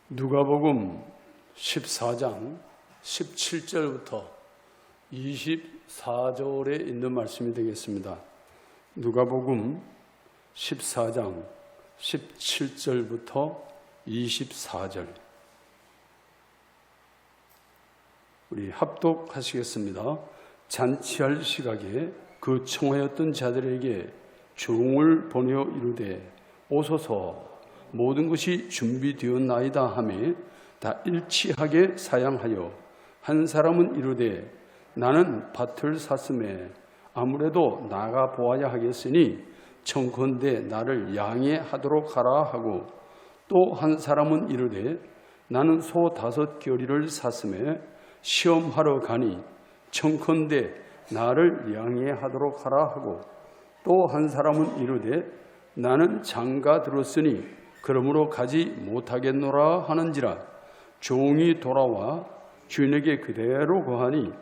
누가복음 14장 17절부터 24절에 있는 말씀이 되겠습니다. 누가복음 14장 17절부터 24절 우리 합독하시겠습니다. 잔치할 시각에 그 청하였던 자들에게 종을 보내어 이르되 오소서 모든 것이 준비되었나이다 하매 다 일치하게 사양하여 한 사람은 이르되 나는 밭을 샀음에 아무래도 나가 보아야 하겠으니 청컨대 나를 양해하도록 하라 하고 또 한 사람은 이르되 나는 소 5겨리를 샀음에 시험하러 가니 청컨대 나를 양해하도록 하라 하고 또 한 사람은 이르되 나는 장가 들었으니 그러므로 가지 못하겠노라 하는지라 종이 돌아와 주인에게 그대로 거하니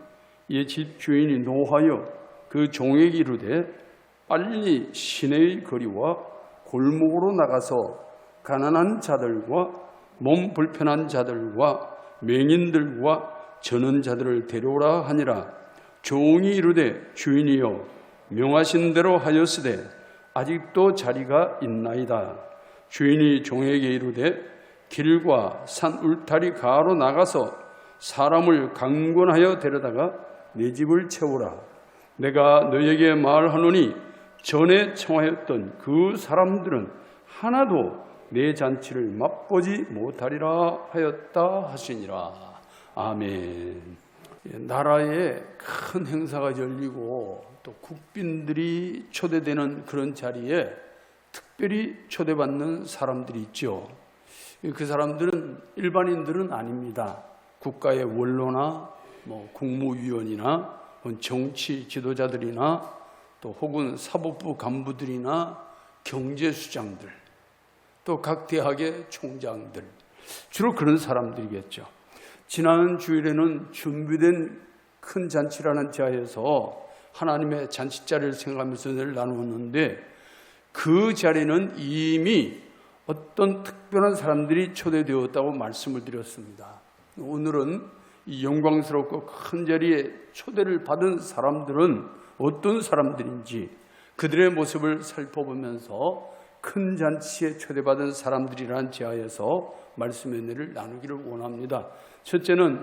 이 집 주인이 노하여 그 종에게 이르되 빨리 시내의 거리와 골목으로 나가서 가난한 자들과 몸 불편한 자들과 맹인들과 저는 자들을 데려오라 하니라. 종이 이르되 주인이여 명하신 대로 하였으되 아직도 자리가 있나이다. 주인이 종에게 이르되 길과 산 울타리 가로 나가서 사람을 강권하여 데려다가 내 집을 채우라. 내가 너에게 말하노니 전에 청하였던 그 사람들은 하나도 내 잔치를 맛보지 못하리라 하였다 하시니라. 아멘. 나라에 큰 행사가 열리고 또 국빈들이 초대되는 그런 자리에 특별히 초대받는 사람들이 있죠. 그 사람들은 일반인들은 아닙니다. 국가의 원로나 국무위원이나 정치 지도자들이나 또 혹은 사법부 간부들이나 경제수장들 또 각 대학의 총장들 주로 그런 사람들이겠죠. 지난 주일에는 준비된 큰 잔치라는 자리에서 하나님의 잔치자리를 생각하면서 늘 나누었는데 그 자리는 이미 어떤 특별한 사람들이 초대되었다고 말씀을 드렸습니다. 오늘은 이 영광스럽고 큰 자리에 초대를 받은 사람들은 어떤 사람들인지 그들의 모습을 살펴보면서 큰 잔치에 초대받은 사람들이라는 지하에서 말씀의 은혜를 나누기를 원합니다. 첫째는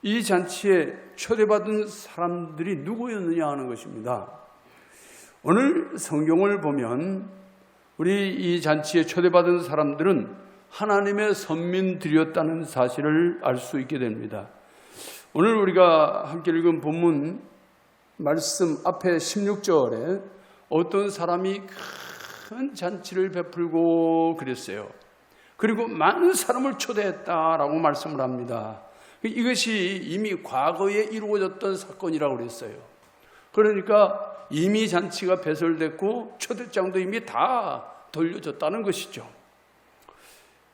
이 잔치에 초대받은 사람들이 누구였느냐 하는 것입니다. 오늘 성경을 보면 우리 이 잔치에 초대받은 사람들은 하나님의 선민들이었다는 사실을 알 수 있게 됩니다. 오늘 우리가 함께 읽은 본문 말씀 앞에 16절에 어떤 사람이 큰 잔치를 베풀고 그랬어요. 그리고 많은 사람을 초대했다라고 말씀을 합니다. 이것이 이미 과거에 이루어졌던 사건이라고 그랬어요. 그러니까 이미 잔치가 배설됐고 초대장도 이미 다 돌려졌다는 것이죠.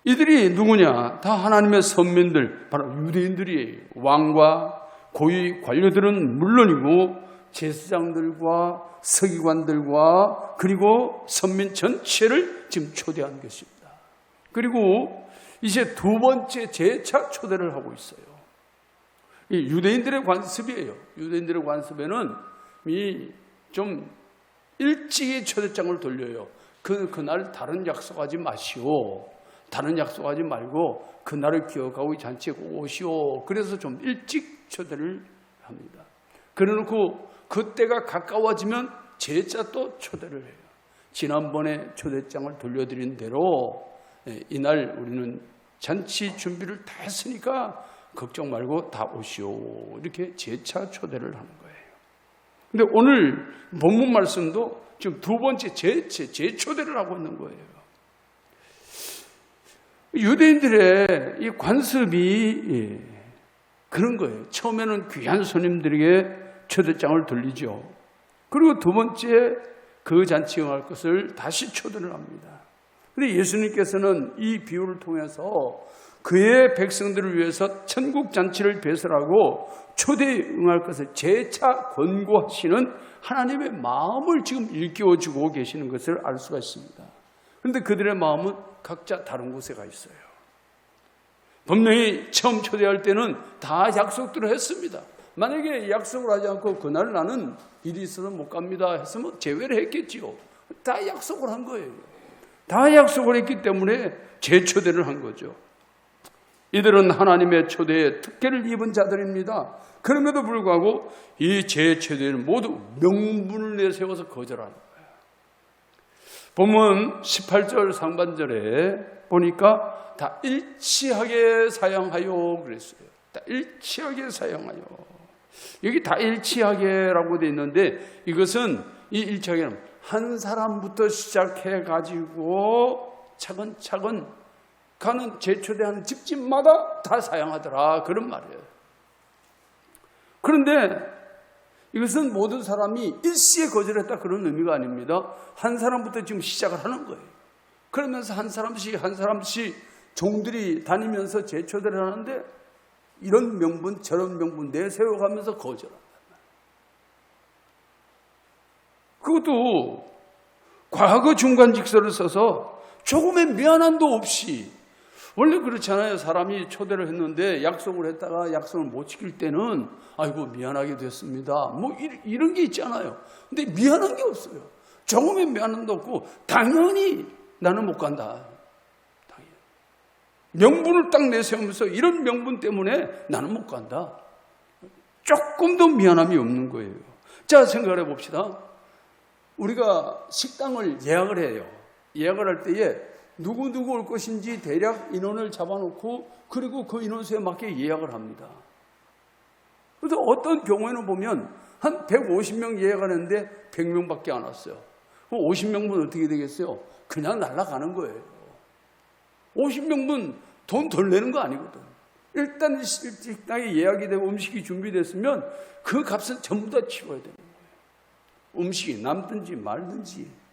이들이 누구냐? 다 하나님의 선민들, 바로 유대인들이 왕과 고위 관료들은 물론이고 제사장들과 서기관들과 그리고 선민 전체를 지금 초대한 것입니다. 그리고 이제 두 번째 재차 초대를 하고 있어요. 이 유대인들의 관습이에요. 유대인들의 관습에는 좀 일찍이 초대장을 돌려요. 그날 다른 약속하지 마시오. 다른 약속하지 말고 그날을 기억하고 이 잔치에 오시오. 그래서 좀 일찍 초대를 합니다. 그래놓고 그때가 가까워지면 재차 또 초대를 해요. 지난번에 초대장을 돌려드린 대로 이날 우리는 잔치 준비를 다 했으니까 걱정 말고 다 오시오. 이렇게 재차 초대를 하는 거예요. 근데 오늘 본문 말씀도 지금 두 번째 재초대를 하고 있는 거예요. 유대인들의 이 관습이 그런 거예요. 처음에는 귀한 손님들에게 초대장을 돌리죠. 그리고 두 번째 그 잔치에 응할 것을 다시 초대를 합니다. 그런데 예수님께서는 이 비유를 통해서 그의 백성들을 위해서 천국 잔치를 배설하고 초대에 응할 것을 재차 권고하시는 하나님의 마음을 지금 일깨워주고 계시는 것을 알 수가 있습니다. 그런데 그들의 마음은 각자 다른 곳에 가 있어요. 분명히 처음 초대할 때는 다 약속들을 했습니다. 만약에 약속을 하지 않고 그날 나는 일이 있어서 못 갑니다 했으면 제외를 했겠지요. 다 약속을 한 거예요. 다 약속을 했기 때문에 재초대를 한 거죠. 이들은 하나님의 초대에 특혜를 입은 자들입니다. 그럼에도 불구하고 이 재초대는 모두 명분을 내세워서 거절하는 거예요. 본문 18절 상반절에 보니까 다 일치하게 사용하여 그랬어요. 다 일치하게 사용하여. 여기 다 일치하게라고 되어 있는데 이것은 이 일치하게는 한 사람부터 시작해 가지고 차근차근 가는 재초대하는 집집마다 다 사용하더라 그런 말이에요. 그런데 이것은 모든 사람이 일시에 거절했다 그런 의미가 아닙니다. 한 사람부터 지금 시작을 하는 거예요. 그러면서 한 사람씩 종들이 다니면서 재초대를 하는데 이런 명분 저런 명분 내세워가면서 거절한다. 그것도 과거 중간직서를 써서 조금의 미안함도 없이, 원래 그렇잖아요. 사람이 초대를 했는데 약속을 했다가 약속을 못 지킬 때는 아이고 미안하게 됐습니다 뭐 이런 게 있잖아요. 근데 미안한 게 없어요. 조금의 미안함도 없고 당연히 나는 못 간다. 당연히. 명분을 딱 내세우면서 이런 명분 때문에 나는 못 간다. 조금도 미안함이 없는 거예요. 자, 생각해 봅시다. 우리가 식당을 예약을 해요. 예약을 할 때에 누구 올 것인지 대략 인원을 잡아놓고 그리고 그 인원수에 맞게 예약을 합니다. 그래서 어떤 경우에는 보면 한 150명 예약을 했는데 100명밖에 안 왔어요. 그럼 50명분 어떻게 되겠어요? 그냥 날아가는 거예요. 50명분 돈 덜 내는 거 아니거든. 일단 식당에 예약이 되고 음식이 준비됐으면 그 값은 전부 다 치워야 되는 거예요. 음식이 남든지 말든지.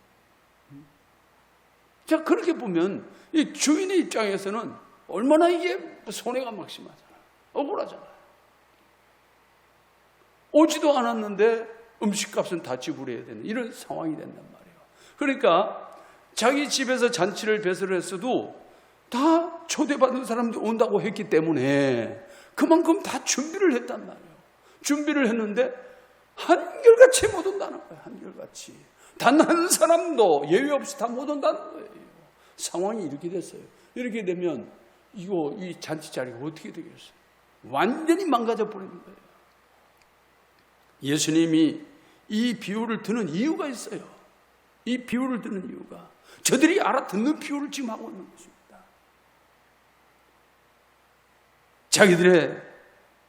자, 그렇게 보면 이 주인의 입장에서는 얼마나 이게 손해가 막심하잖아요. 억울하잖아요. 오지도 않았는데 음식값은 다 지불해야 되는 이런 상황이 된단 말이에요. 그러니까 자기 집에서 잔치를 배설을 했어도 다 초대받은 사람들 온다고 했기 때문에 그만큼 다 준비를 했단 말이에요. 준비를 했는데 한결같이 못 온다는 거예요. 한결같이. 단 한 사람도 예외 없이 다 못 온다는 거예요. 상황이 이렇게 됐어요. 이렇게 되면 이 잔치 자리가 어떻게 되겠어요? 완전히 망가져 버리는 거예요. 예수님이 이 비유를 드는 이유가 있어요. 이 비유를 드는 이유가 저들이 알아듣는 비유를 지금 하고 있는 것입니다. 자기들의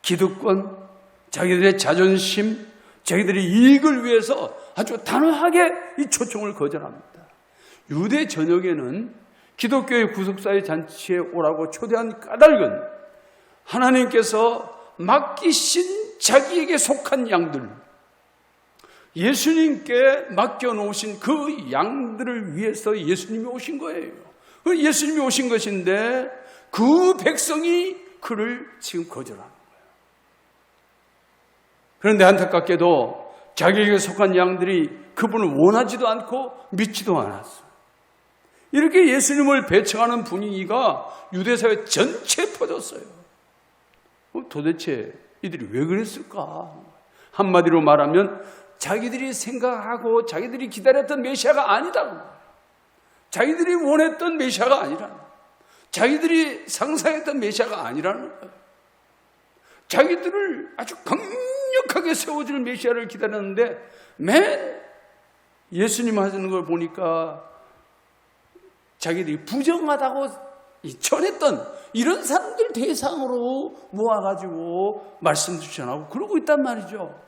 기득권, 자기들의 자존심, 자기들의 이익을 위해서 아주 단호하게 이 초청을 거절합니다. 유대 전역에는 기독교의 구속사의 잔치에 오라고 초대한 까닭은 하나님께서 맡기신 자기에게 속한 양들, 예수님께 맡겨놓으신 그 양들을 위해서 예수님이 오신 거예요. 예수님이 오신 것인데 그 백성이 그를 지금 거절하는 거예요. 그런데 안타깝게도 자기에게 속한 양들이 그분을 원하지도 않고 믿지도 않았어요. 이렇게 예수님을 배척하는 분위기가 유대사회 전체에 퍼졌어요. 도대체 이들이 왜 그랬을까? 한마디로 말하면 자기들이 생각하고 자기들이 기다렸던 메시아가 아니다. 자기들이 원했던 메시아가 아니라, 자기들이 상상했던 메시아가 아니라는 거예요. 자기들을 아주 강력하게 세워줄 메시아를 기다렸는데 맨 예수님 하시는 걸 보니까 자기들이 부정하다고 전했던 이런 사람들 대상으로 모아가지고 말씀도 전하고 그러고 있단 말이죠.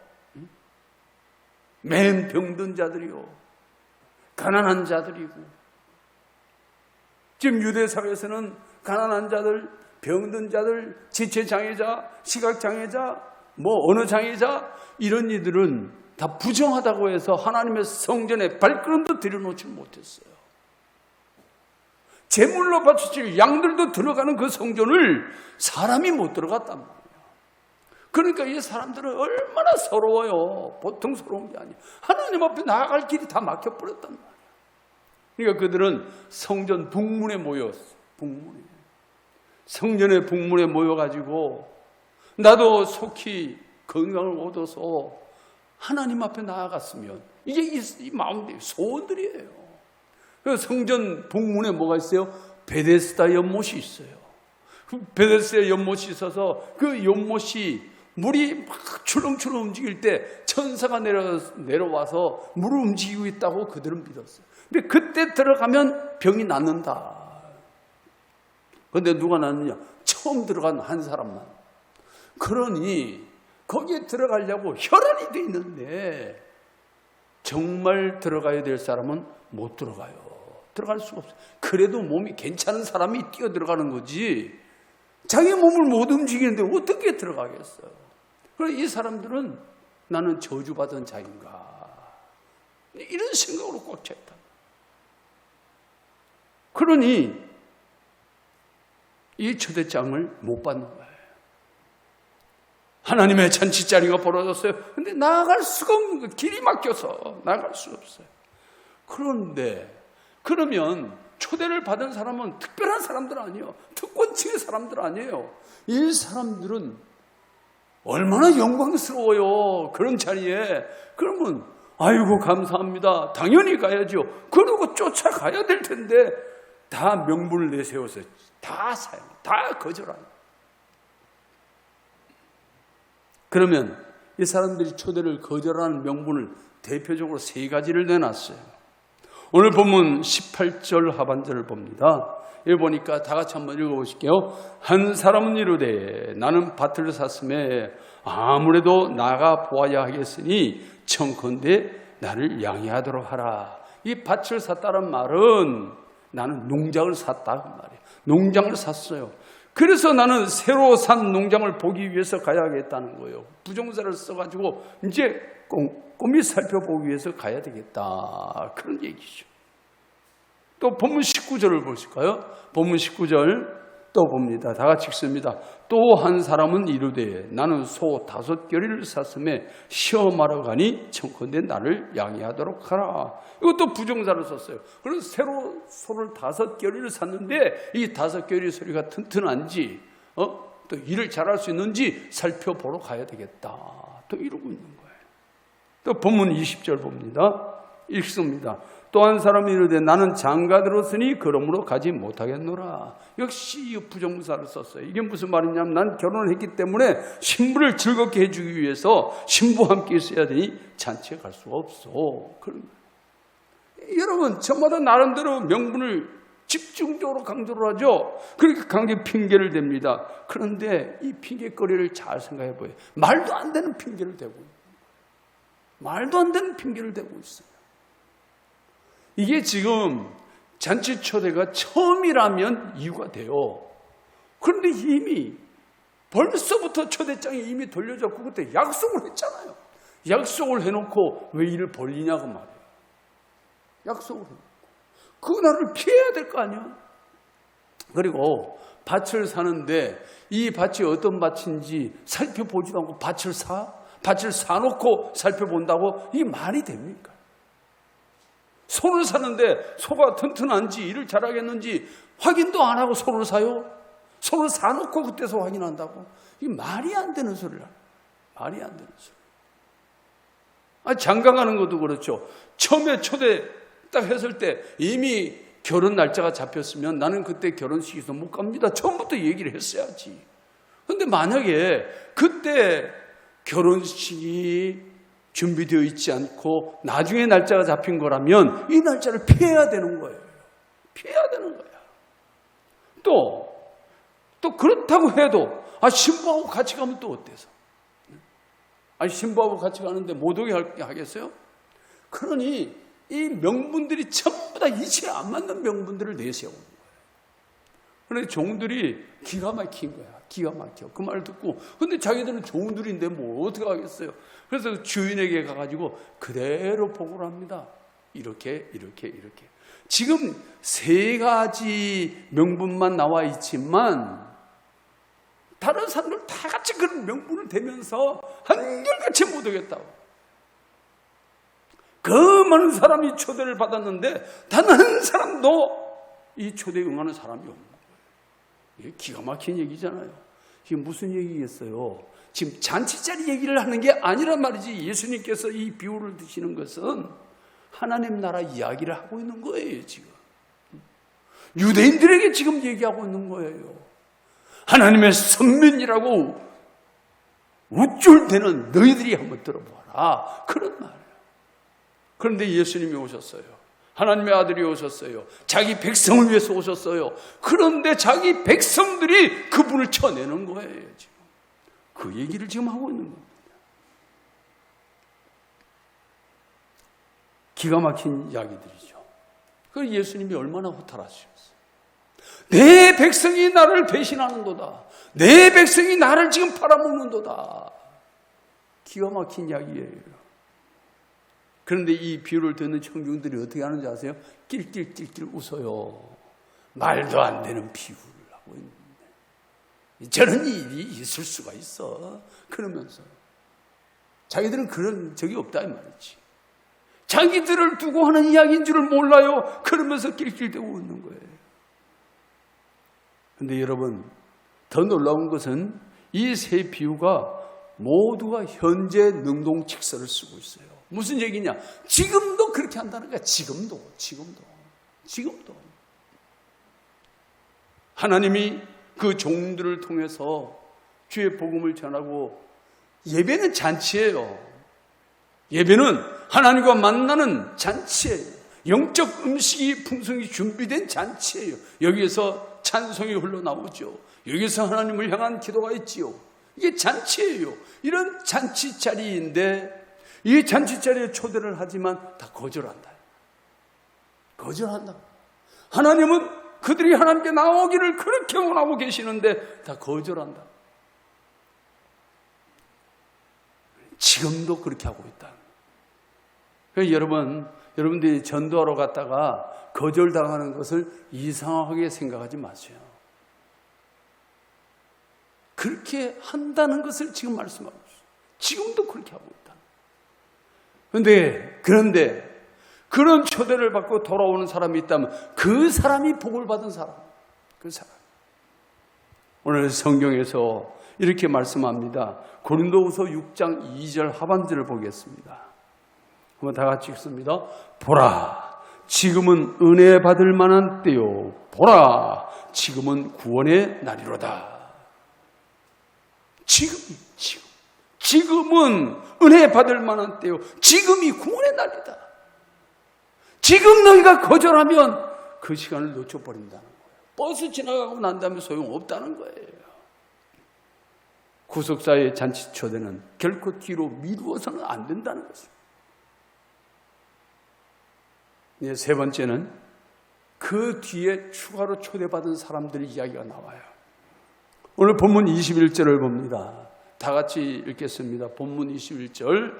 맨 병든 자들이요, 가난한 자들이고, 지금 유대사회에서는 가난한 자들, 병든 자들, 지체장애자, 시각장애자, 어느 장애자, 이런 이들은 다 부정하다고 해서 하나님의 성전에 발걸음도 들여놓지 못했어요. 제물로 바쳐질 양들도 들어가는 그 성전을 사람이 못 들어갔단 말이에요. 그러니까 이 사람들은 얼마나 서러워요. 보통 서러운 게 아니에요. 하나님 앞에 나아갈 길이 다 막혀버렸단 말이에요. 그러니까 그들은 성전 북문에 모였어요. 북문에. 성전의 북문에 모여가지고 나도 속히 건강을 얻어서 하나님 앞에 나아갔으면, 이게 이 마음들이 소원들이에요. 그래서 성전 북문에 뭐가 있어요? 베데스다 연못이 있어요. 그 베데스다 연못이 있어서 그 연못이 물이 막 출렁출렁 움직일 때 천사가 내려와서 물을 움직이고 있다고 그들은 믿었어요. 근데 그때 들어가면 병이 낫는다. 근데 누가 낫느냐? 처음 들어간 한 사람만. 그러니 거기에 들어가려고 혈안이 돼 있는데 정말 들어가야 될 사람은 못 들어가요. 들어갈 수가 없어요. 그래도 몸이 괜찮은 사람이 뛰어 들어가는 거지, 자기 몸을 못 움직이는데 어떻게 들어가겠어요? 그래서 이 사람들은 나는 저주받은 자인가, 이런 생각으로 꽉 차 있다. 그러니 이 초대장을 못 받는 거예요. 하나님의 잔치자리가 벌어졌어요. 근데 나아갈 수가 없는 거예요. 길이 막혀서 나아갈 수가 없어요. 그런데 그러면 초대를 받은 사람은 특별한 사람들 아니에요. 특권층의 사람들 아니에요. 이 사람들은 얼마나 영광스러워요. 그런 자리에. 그러면 아이고 감사합니다, 당연히 가야죠. 그러고 쫓아가야 될 텐데 다 명분을 내세워서 다 사용, 다 거절합니다. 그러면 이 사람들이 초대를 거절하는 명분을 대표적으로 3가지를 내놨어요. 오늘 본문 18절 하반절을 봅니다. 여기 보니까 다 같이 한번 읽어보실게요. 한 사람은 이르되 나는 밭을 샀음에 아무래도 나가 보아야 하겠으니 청컨대 나를 양해하도록 하라. 이 밭을 샀다는 말은 나는 농장을 샀다 그 말이에요. 농장을 샀어요. 그래서 나는 새로 산 농장을 보기 위해서 가야겠다는 거예요. 부정사를 써가지고 이제 꼼꼼히 살펴보기 위해서 가야 되겠다, 그런 얘기죠. 또 본문 19절을 보실까요? 본문 19절 또 봅니다. 다 같이 읽습니다. 또 한 사람은 이르되 나는 소 5겨리를 샀음에 시험하러 가니 청컨대 나를 양해하도록 하라. 이것도 부정사를 썼어요. 그래서 새로 소를 5겨리를 샀는데 이 5겨리 소리가 튼튼한지 또 일을 잘할 수 있는지 살펴보러 가야 되겠다, 또 이러고 있는 거예요. 또 본문 20절 봅니다. 읽습니다. 또 한 사람이 이르되 나는 장가 들었으니 그러므로 가지 못하겠노라. 역시 이 부정사를 썼어요. 이게 무슨 말이냐면 난 결혼을 했기 때문에 신부를 즐겁게 해주기 위해서 신부와 함께 있어야 되니 잔치에 갈 수가 없어. 그런 거예요. 여러분, 저마다 나름대로 명분을 집중적으로 강조를 하죠. 그렇게 강제 핑계를 댑니다. 그런데 이 핑계거리를 잘 생각해 보여요. 말도 안 되는 핑계를 대고 있어요. 말도 안 되는 핑계를 대고 있어요. 이게 지금 잔치 초대가 처음이라면 이유가 돼요. 그런데 이미 벌써부터 초대장이 이미 돌려졌고 그때 약속을 했잖아요. 약속을 해놓고 왜 일을 벌리냐고 말이에요. 약속을 해놓고 그날을 피해야 될 거 아니야. 그리고 밭을 사는데 이 밭이 어떤 밭인지 살펴보지도 않고 밭을 사놓고 살펴본다고 이게 말이 됩니까? 소를 사는데 소가 튼튼한지 일을 잘하겠는지 확인도 안 하고 소를 사요? 소를 사놓고 그때서 확인한다고? 이게 말이 안 되는 소리라. 말이 안 되는 소리. 장가 가는 것도 그렇죠. 처음에 초대 딱 했을 때 이미 결혼 날짜가 잡혔으면 나는 그때 결혼식에서 못 갑니다, 처음부터 얘기를 했어야지. 그런데 만약에 그때 결혼식이 준비되어 있지 않고 나중에 날짜가 잡힌 거라면 이 날짜를 피해야 되는 거예요. 피해야 되는 거야. 또 그렇다고 해도 신부하고 같이 가면 또 어때서? 신부하고 같이 가는데 못 오게 하겠어요? 그러니 이 명분들이 전부 다 이치에 안 맞는 명분들을 내세우는 거예요. 그런데 종들이 기가 막힌 거야. 기가 막혀. 그 말을 듣고. 근데 자기들은 종들인데 뭐 어떻게 하겠어요? 그래서 주인에게 가가지고 그대로 보고를 합니다. 이렇게. 지금 3가지 명분만 나와 있지만 다른 사람들 다 같이 그런 명분을 대면서 한결같이 못 오겠다고. 그 많은 사람이 초대를 받았는데 단 한 사람도 이 초대에 응하는 사람이 없는 거예요. 이게 기가 막힌 얘기잖아요. 이게 무슨 얘기겠어요? 지금 잔치자리 얘기를 하는 게 아니란 말이지. 예수님께서 이 비유를 드시는 것은 하나님 나라 이야기를 하고 있는 거예요, 지금. 유대인들에게 지금 얘기하고 있는 거예요. 하나님의 선민이라고 우쭐대는 너희들이 한번 들어보아라. 그런 말이에요. 그런데 예수님이 오셨어요. 하나님의 아들이 오셨어요. 자기 백성을 위해서 오셨어요. 그런데 자기 백성들이 그분을 쳐내는 거예요, 지금. 그 얘기를 지금 하고 있는 겁니다. 기가 막힌 이야기들이죠. 그 예수님이 얼마나 허탈하셨어요. 내 백성이 나를 배신하는도다. 내 백성이 나를 지금 팔아먹는도다. 기가 막힌 이야기예요. 그런데 이 비유를 듣는 청중들이 어떻게 하는지 아세요? 낄낄낄낄 웃어요. 말도 안 되는 비유를 하고 있는데 저런 일이 있을 수가 있어. 그러면서 자기들은 그런 적이 없다 이 말이지. 자기들을 두고 하는 이야기인 줄을 몰라요. 그러면서 낄낄대고 웃는 거예요. 그런데 여러분, 더 놀라운 것은 이 세 비유가 모두가 현재 능동칙서를 쓰고 있어요. 무슨 얘기냐? 지금도 그렇게 한다는 거야. 지금도. 하나님이 그 종들을 통해서 주의 복음을 전하고, 예배는 잔치예요. 예배는 하나님과 만나는 잔치예요. 영적 음식이 풍성히 준비된 잔치예요. 여기에서 찬송이 흘러나오죠. 여기서 하나님을 향한 기도가 있지요. 이게 잔치예요. 이런 잔치 자리인데 이 잔치 자리에 초대를 하지만 다 거절한다. 하나님은 그들이 하나님께 나오기를 그렇게 원하고 계시는데 다 거절한다. 지금도 그렇게 하고 있다. 그래서 여러분들이 전도하러 갔다가 거절당하는 것을 이상하게 생각하지 마세요. 그렇게 한다는 것을 지금 말씀하고 있어요. 지금도 그렇게 하고 있다. 그런데 그런 초대를 받고 돌아오는 사람이 있다면 그 사람이 복을 받은 사람. 그 사람. 오늘 성경에서 이렇게 말씀합니다. 고린도후서 6장 2절 하반절을 보겠습니다. 한번 다 같이 읽습니다. 보라, 지금은 은혜 받을 만한 때요. 보라, 지금은 구원의 날이로다. 지금은 은혜 받을 만한 때요. 지금이 구원의 날이다. 지금 너희가 거절하면 그 시간을 놓쳐버린다는 거예요. 버스 지나가고 난 다음에 소용없다는 거예요. 구속사의 잔치 초대는 결코 뒤로 미루어서는 안 된다는 것입니다. 세 번째는 그 뒤에 추가로 초대받은 사람들의 이야기가 나와요. 오늘 본문 21절을 봅니다. 다 같이 읽겠습니다. 본문 21절.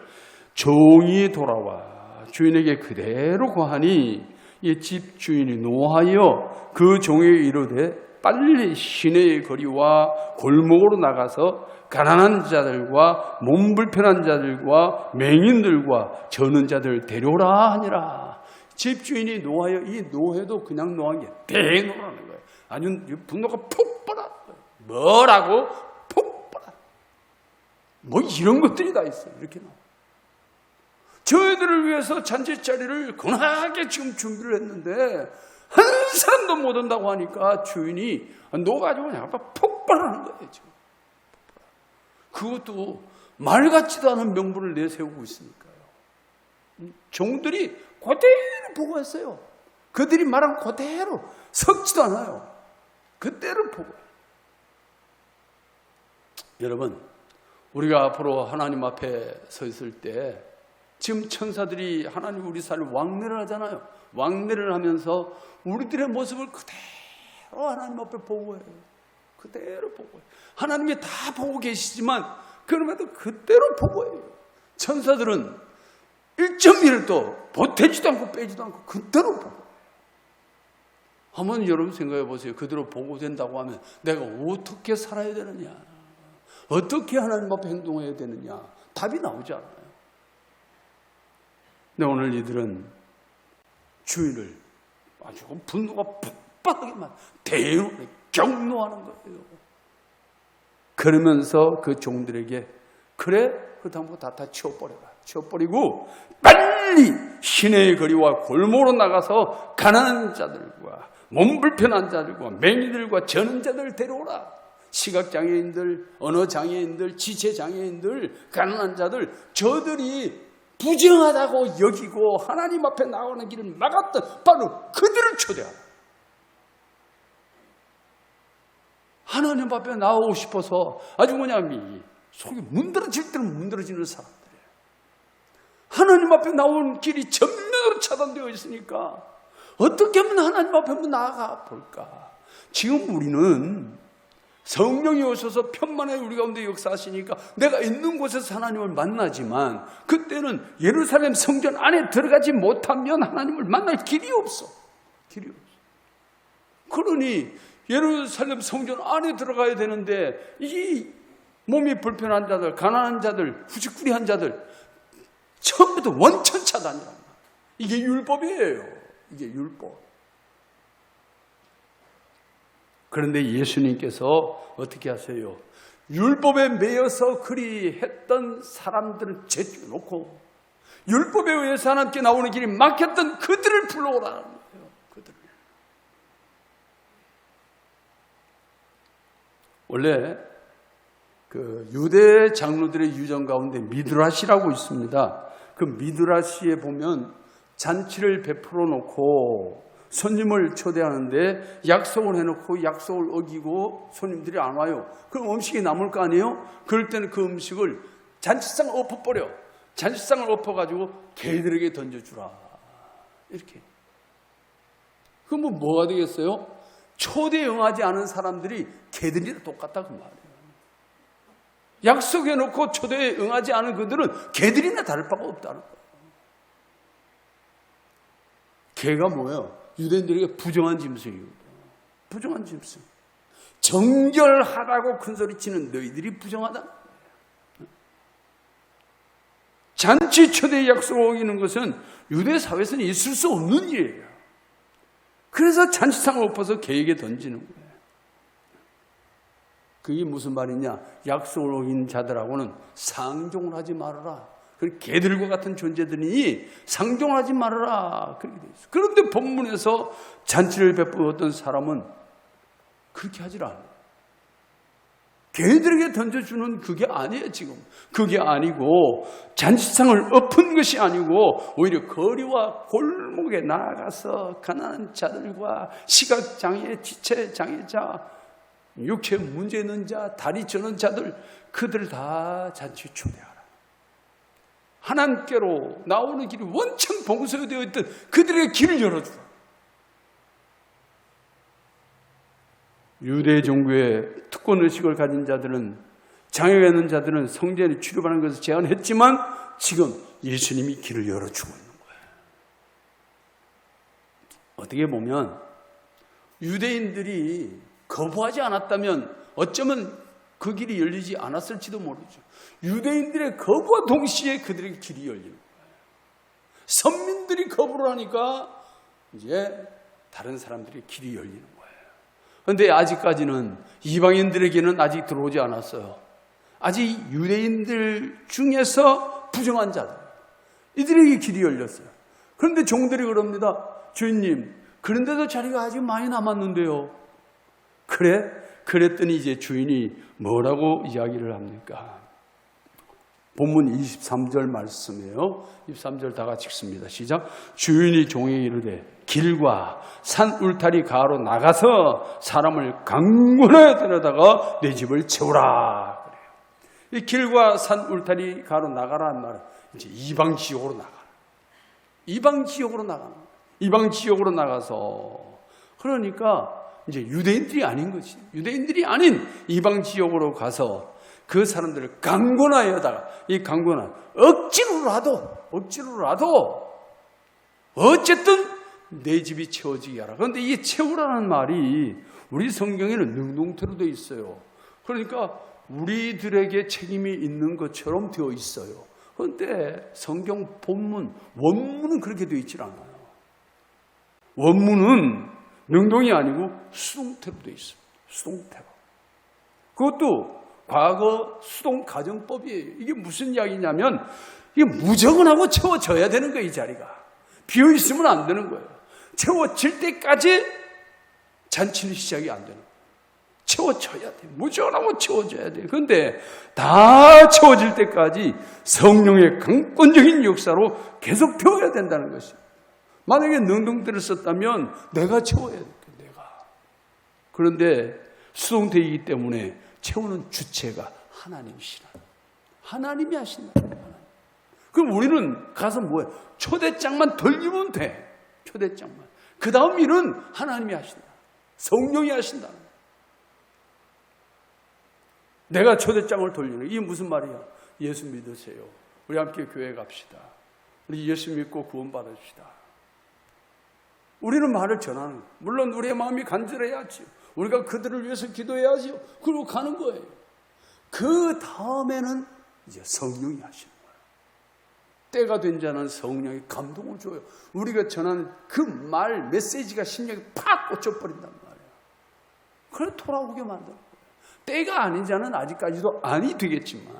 종이 돌아와 주인에게 그대로 고하니 이 집 주인이 노하여 그 종에게 이르되 빨리 시내의 거리와 골목으로 나가서 가난한 자들과 몸 불편한 자들과 맹인들과 저는 자들 데려오라 하니라. 집주인이 노하여, 이 노해도 그냥 노한 게 대노라는 거예요. 아니면 분노가 폭발하는 거예요. 뭐라고? 폭발. 뭐 이런 것들이 다 있어요. 이렇게 나와요. 저희들을 위해서 잔치자리를 건하게 지금 준비를 했는데 한 사람도 못 온다고 하니까 주인이 노가지고 그냥 폭발하는 거예요. 지금. 그것도 말 같지도 않은 명분을 내세우고 있으니까요. 종들이 그대로 보고했어요. 그들이 말한 그대로 섞지도 않아요. 그대로 보고해요. 여러분, 우리가 앞으로 하나님 앞에 서 있을 때 지금 천사들이 하나님 우리 삶을 왕래를 하잖아요. 왕래를 하면서 우리들의 모습을 그대로 하나님 앞에 보고해요. 그대로 보고해요. 하나님이 다 보고 계시지만 그럼에도 그대로 보고해요. 천사들은 1.1도 보태지도 않고 빼지도 않고 그대로 보고. 한번 여러분 생각해 보세요. 그대로 보고 된다고 하면 내가 어떻게 살아야 되느냐, 어떻게 하나님 앞에 행동해야 되느냐, 답이 나오지 않아요. 근데 오늘 이들은 주인을 아주 분노가 폭발하게만 대노래 경노하는 거예요. 그러면서 그 종들에게 그래? 그 다음부터 다 치워버려라. 치워버리고 빨리 시내의 거리와 골목으로 나가서 가난한 자들과 몸 불편한 자들과 맹인들과 저는 자들을 데려오라. 시각장애인들, 언어장애인들, 지체장애인들, 가난한 자들, 저들이 부정하다고 여기고 하나님 앞에 나오는 길을 막았던 바로 그들을 초대하라. 하나님 앞에 나오고 싶어서 아주 그냥 속이 문드러질 때는 문드러지는 사람들이에요. 하나님 앞에 나오는 길이 전면으로 차단되어 있으니까 어떻게 하면 하나님 앞에 한번 나아가 볼까? 지금 우리는 성령이 오셔서 편만에 우리 가운데 역사하시니까 내가 있는 곳에서 하나님을 만나지만 그때는 예루살렘 성전 안에 들어가지 못하면 하나님을 만날 길이 없어. 길이 없어. 그러니 예루살렘 성전 안에 들어가야 되는데 이 몸이 불편한 자들, 가난한 자들, 후지꾸리한 자들 처음부터 원천 차단이란 말이에요. 이게 율법이에요. 이게 율법. 그런데 예수님께서 어떻게 하세요? 율법에 매여서 그리 했던 사람들을 제쳐놓고 율법에 의해서 하나님께 나오는 길이 막혔던 그들을 불러오라는 거예요. 그들을. 원래 그 유대 장로들의 유전 가운데 미드라시라고 있습니다. 그 미드라시에 보면 잔치를 베풀어 놓고 손님을 초대하는데 약속을 해놓고 약속을 어기고 손님들이 안 와요. 그럼 음식이 남을 거 아니에요? 그럴 때는 그 음식을 잔치상을 엎어버려. 잔치상을 엎어가지고 개들에게 던져주라. 이렇게. 그럼 뭐가 되겠어요? 초대에 응하지 않은 사람들이 개들이랑 똑같다 그 말이에요. 약속해놓고 초대에 응하지 않은 그들은 개들이나 다를 바가 없다는 거예요. 개가 뭐예요? 유대인들에게 부정한 짐승이거든요. 부정한 짐승. 정결하다고 큰소리치는 너희들이 부정하다. 잔치 초대 약속을 어기는 것은 유대 사회에서는 있을 수 없는 일이에요. 그래서 잔치상을 엎어서 개에게 던지는 거예요. 그게 무슨 말이냐? 약속을 어긴 자들하고는 상종을 하지 말아라. 개들과 같은 존재들이니 상종을 하지 말아라. 그렇게 돼 있어요. 그런데 본문에서 잔치를 베푸었던 사람은 그렇게 하질 않아요. 개들에게 던져주는 그게 아니에요, 지금. 그게 아니고, 잔치상을 엎은 것이 아니고, 오히려 거리와 골목에 나아가서 가난한 자들과 시각장애, 지체장애자, 육체 문제 있는 자, 다리 저는 자들, 그들 다 잔치 초대하라. 하나님께로 나오는 길이 원천 봉쇄되어 있던 그들의 길을 열어주라. 유대 종교의 특권의식을 가진 자들은, 장애가 있는 자들은 성전에 출입하는 것을 제한했지만 지금 예수님이 길을 열어주고 있는 거예요. 어떻게 보면 유대인들이 거부하지 않았다면 어쩌면 그 길이 열리지 않았을지도 모르죠. 유대인들의 거부와 동시에 그들의 길이 열리는 거예요. 선민들이 거부를 하니까 이제 다른 사람들의 길이 열리는 거예요. 그런데 아직까지는 이방인들에게는 아직 들어오지 않았어요. 아직 유대인들 중에서 부정한 자들, 이들에게 길이 열렸어요. 그런데 종들이 그럽니다. 주인님, 그런데도 자리가 아직 많이 남았는데요. 그래? 그랬더니 이제 주인이 뭐라고 이야기를 합니까? 본문 23절 말씀이에요. 23절 다 같이 읽습니다. 시작. 주인이 종에게 이르되 길과 산 울타리 가로 나가서 사람을 강권하여 데려다가 내 집을 채우라. 그래요. 이 길과 산 울타리 가로 나가라는 말은 이제 이방 지역으로 나가라. 이방 지역으로 나가는 거예요. 이방 지역으로 나가서 그러니까 이제 유대인들이 아닌 거지. 유대인들이 아닌 이방 지역으로 가서 그 사람들을 강권하여다가 이 강권한 억지로라도 어쨌든 내 집이 채워지게 하라. 그런데 이 채우라는 말이 우리 성경에는 능동태로 되어 있어요. 그러니까 우리들에게 책임이 있는 것처럼 되어 있어요. 그런데 성경 본문, 원문은 그렇게 되어 있질 않아요. 원문은 능동이 아니고 수동태로 되어 있어요. 수동태로. 그것도 과거 수동가정법이에요. 이게 무슨 이야기냐면 이게 무조건 하고 채워져야 되는 거예요. 이 자리가 비어있으면 안 되는 거예요. 채워질 때까지 잔치는 시작이 안 되는 거예요. 채워져야 돼. 무조건하고 채워져야 돼. 그런데 다 채워질 때까지 성령의 강권적인 역사로 계속 배워야 된다는 것이에요. 만약에 능동태를 썼다면 내가 채워야 돼. 내가. 그런데 수동태이기 때문에 채우는 주체가 하나님이시라. 하나님이 하신다. 그럼 우리는 가서 뭐해? 초대장만 돌리면 돼. 초대장만. 그 다음 일은 하나님이 하신다. 성령이 하신다. 내가 초대장을 돌리는 이게 무슨 말이야? 예수 믿으세요. 우리 함께 교회 갑시다. 우리 예수 믿고 구원 받읍시다. 우리는 말을 전하는 거예요. 물론 우리의 마음이 간절해야지. 우리가 그들을 위해서 기도해야지요. 그리고 가는 거예요. 그 다음에는 이제 성령이 하시는 거예요. 때가 된 자는 성령이 감동을 줘요. 우리가 전하는 그 말 메시지가 심령에 팍 꽂혀버린단 말이에요. 그래 돌아오게 만드는 거예요. 때가 아닌 자는 아직까지도 아니 되겠지만,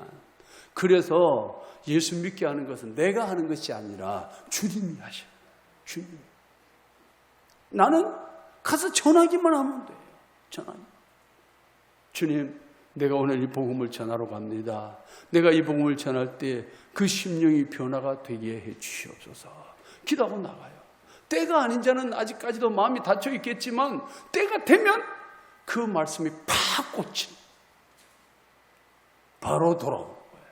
그래서 예수 믿게 하는 것은 내가 하는 것이 아니라 주님이 하셔요. 주님. 나는 가서 전하기만 하면 돼요. 전하기. 주님, 내가 오늘 이 복음을 전하러 갑니다. 내가 이 복음을 전할 때 그 심령이 변화가 되게 해 주시옵소서. 기도하고 나가요. 때가 아닌 자는 아직까지도 마음이 닫혀 있겠지만 때가 되면 그 말씀이 팍 꽂힌 바로 돌아오는 거예요.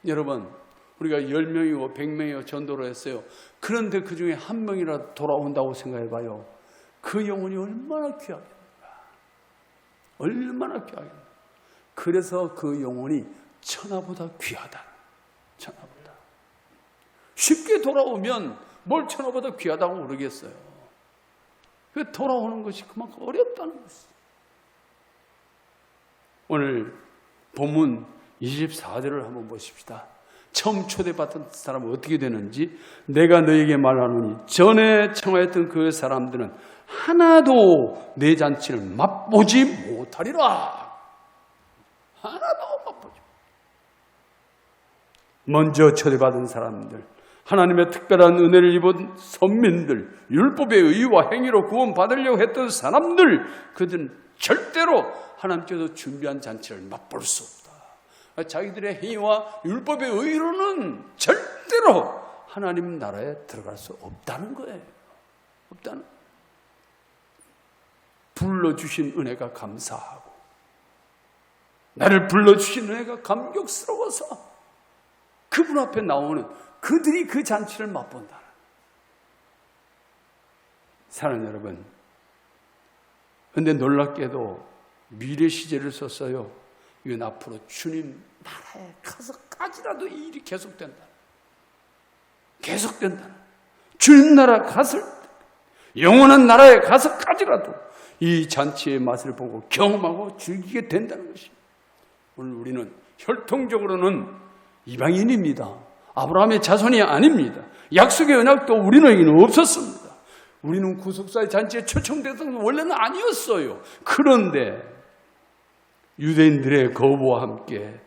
여러분, 우리가 10명이고 100명이고 전도를 했어요. 그런데 그 중에 한 명이라도 돌아온다고 생각해봐요. 그 영혼이 얼마나 귀하겠는가. 얼마나 귀하겠는가. 그래서 그 영혼이 천하보다 귀하다. 천하보다. 쉽게 돌아오면 뭘 천하보다 귀하다고 그러겠어요. 그 돌아오는 것이 그만큼 어렵다는 것이죠. 오늘 본문 24절을 한번 보십시다. 처음 초대받은 사람은 어떻게 되는지. 내가 너에게 말하노니 전에 청하였던 그 사람들은 하나도 내 잔치를 맛보지 못하리라. 하나도 맛보지. 먼저 초대받은 사람들, 하나님의 특별한 은혜를 입은 선민들, 율법의 의와 행위로 구원받으려고 했던 사람들, 그들은 절대로 하나님께서 준비한 잔치를 맛볼 수 없다. 자기들의 행위와 율법의 의로는 절대로 하나님 나라에 들어갈 수 없다는 거예요. 없다는 거예요. 불러주신 은혜가 감사하고 나를 불러주신 은혜가 감격스러워서 그분 앞에 나오는 그들이 그 잔치를 맛본다. 사랑하는 여러분, 그런데 놀랍게도 미래 시제를 썼어요. 이건 앞으로 주님 나라에 가서까지라도 이 일이 계속된다. 계속된다. 주님 나라 가서 영원한 나라에 가서까지라도 이 잔치의 맛을 보고 경험하고 즐기게 된다는 것입니다. 오늘 우리는 혈통적으로는 이방인입니다. 아브라함의 자손이 아닙니다. 약속의 언약도 우리에게는 없었습니다. 우리는 구속사의 잔치에 초청됐던 건 원래는 아니었어요. 그런데 유대인들의 거부와 함께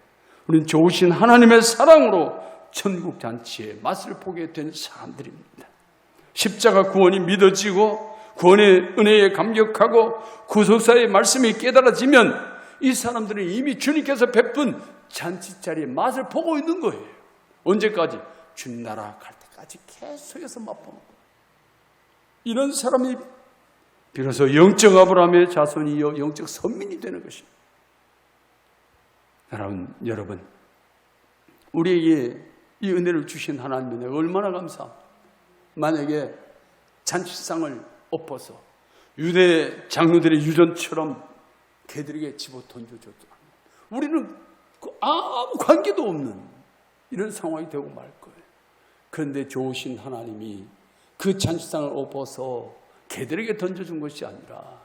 우리는 좋으신 하나님의 사랑으로 천국 잔치의 맛을 보게 된 사람들입니다. 십자가 구원이 믿어지고 구원의 은혜에 감격하고 구속사의 말씀이 깨달아지면 이 사람들은 이미 주님께서 베푼 잔치 자리의 맛을 보고 있는 거예요. 언제까지? 주님 나라 갈 때까지 계속해서 맛보는 거예요. 이런 사람이 비로소 영적 아브라함의 자손이요 영적 선민이 되는 것입니다. 여러분, 우리에게 이 은혜를 주신 하나님의 은혜 얼마나 감사합니다. 만약에 잔치상을 엎어서 유대 장로들의 유전처럼 개들에게 집어 던져줬다. 우리는 아무 관계도 없는 이런 상황이 되고 말 거예요. 그런데 좋으신 하나님이 그 잔치상을 엎어서 개들에게 던져준 것이 아니라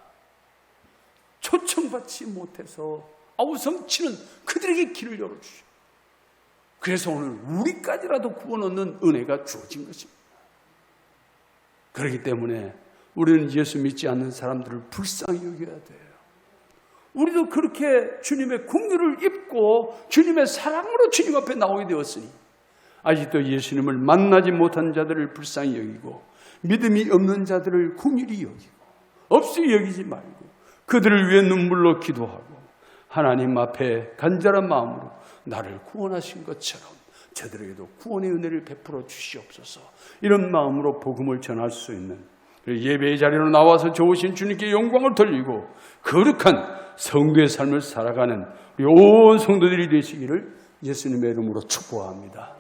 초청받지 못해서 아우성치는 그들에게 길을 열어주셔. 그래서 오늘 우리까지라도 구원 얻는 은혜가 주어진 것입니다. 그렇기 때문에 우리는 예수 믿지 않는 사람들을 불쌍히 여겨야 돼요. 우리도 그렇게 주님의 긍휼을 입고 주님의 사랑으로 주님 앞에 나오게 되었으니 아직도 예수님을 만나지 못한 자들을 불쌍히 여기고 믿음이 없는 자들을 긍휼히 여기고 없이 여기지 말고 그들을 위해 눈물로 기도하고 하나님 앞에 간절한 마음으로 나를 구원하신 것처럼 저들에게도 구원의 은혜를 베풀어 주시옵소서. 이런 마음으로 복음을 전할 수 있는 예배의 자리로 나와서 좋으신 주님께 영광을 돌리고 거룩한 성도의 삶을 살아가는 우리 온 성도들이 되시기를 예수님의 이름으로 축복합니다.